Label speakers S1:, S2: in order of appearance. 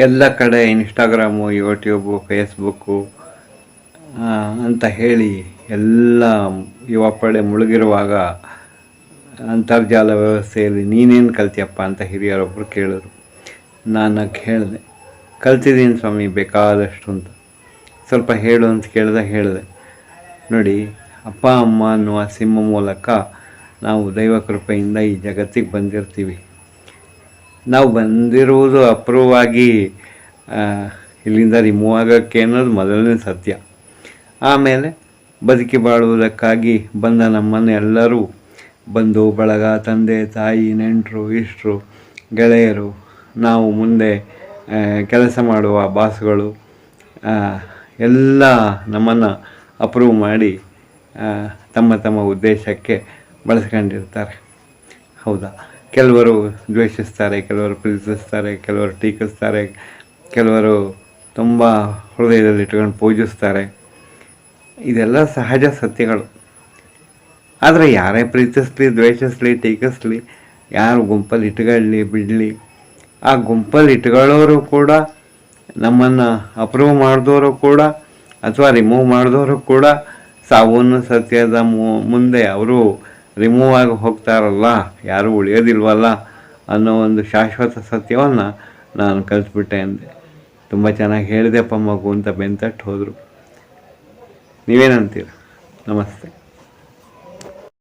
S1: ಎಲ್ಲ ಕಡೆ Instagram, YouTube, Facebook ಅಂತ ಹೇಳಿ ಎಲ್ಲ ಯುವಪಡೆ ಮುಳುಗಿರುವಾಗ ಅಂತರ್ಜಾಲ ವ್ಯವಸ್ಥೆಯಲ್ಲಿ ನೀನೇನು ಕಲ್ತಿಯಪ್ಪ ಅಂತ ಹಿರಿಯರೊಬ್ಬರು ಕೇಳಿದ್ರು. ನಾನು ಹೇಳಿದೆ, ಕಲ್ತಿದ್ದೀನಿ ಸ್ವಾಮಿ ಬೇಕಾದಷ್ಟು ಅಂತ. ಸ್ವಲ್ಪ ಹೇಳು ಅಂತ ಹೇಳಿದೆ. ನೋಡಿ, ಅಪ್ಪ ಅಮ್ಮ ಅನ್ನುವ ಸಿಂಹ ಮೂಲಕ ನಾವು ದೈವ ಕೃಪೆಯಿಂದ ಈ ಜಗತ್ತಿಗೆ ಬಂದಿರ್ತೀವಿ. ನಾವು ಬಂದಿರುವುದು ಅಪೂರ್ವವಾಗಿ ಇಲ್ಲಿಂದ ರಿಮೂವ್ ಆಗೋಕ್ಕೆ ಅನ್ನೋದು ಮೊದಲನೇ ಸತ್ಯ. ಆಮೇಲೆ ಬದುಕಿ ಬಾಳುವುದಕ್ಕಾಗಿ ಬಂದ ನಮ್ಮನ್ನು ಎಲ್ಲರೂ ಬಂಧು ಬಳಗ, ತಂದೆ ತಾಯಿ, ನೆಂಟರು, ಇಷ್ಟರು, ಗೆಳೆಯರು, ನಾವು ಮುಂದೆ ಕೆಲಸ ಮಾಡುವ ಬಾಸ್ಗಳು ಎಲ್ಲ ನಮ್ಮನ್ನು ಅಪ್ರೂವ್ ಮಾಡಿ ತಮ್ಮ ತಮ್ಮ ಉದ್ದೇಶಕ್ಕೆ ಬಳಸ್ಕೊಂಡಿರ್ತಾರೆ. ಹೌದಾ? ಕೆಲವರು ದ್ವೇಷಿಸ್ತಾರೆ, ಕೆಲವರು ಪ್ರೀತಿಸ್ತಾರೆ, ಕೆಲವರು ಟೀಕಿಸ್ತಾರೆ, ಕೆಲವರು ತುಂಬ ಹೃದಯದಲ್ಲಿ ಇಟ್ಕೊಂಡು ಪೂಜಿಸ್ತಾರೆ. ಇದೆಲ್ಲ ಸಹಜ ಸತ್ಯಗಳು. ಆದರೆ ಯಾರೇ ಪ್ರೀತಿಸಲಿ, ದ್ವೇಷಿಸಲಿ, ಟೀಕಿಸಲಿ, ಯಾರು ಗುಂಪಲ್ಲಿ ಇಟ್ಕೊಳ್ಳಿ ಬಿಡಲಿ, ಆ ಗುಂಪಲ್ಲಿ ಇಟ್ಕೊಳ್ಳೋರು ಕೂಡ, ನಮ್ಮನ್ನು ಅಪ್ರೂವ್ ಮಾಡಿದವರು ಕೂಡ ಅಥವಾ ರಿಮೂವ್ ಮಾಡಿದವರು ಕೂಡ ಸಾವನ್ನು ಸತ್ಯದ ಮುಂದೆ ಅವರು ರಿಮೂವ್ ಆಗಿ ಹೋಗ್ತಾರಲ್ಲ, ಯಾರೂ ಉಳಿಯೋದಿಲ್ವಲ್ಲ ಅನ್ನೋ ಒಂದು ಶಾಶ್ವತ ಸತ್ಯವನ್ನು ನಾನು ಕಲಿತ್ಬಿಟ್ಟೆ ಅಂದೆ. ತುಂಬ ಚೆನ್ನಾಗಿ ಹೇಳಿದೆಪ್ಪ ಮಗು ಅಂತ ಬೆಂತಟ್ಟು ಹೋದರು. ನೀವೇನಂತೀರ? ನಮಸ್ತೆ.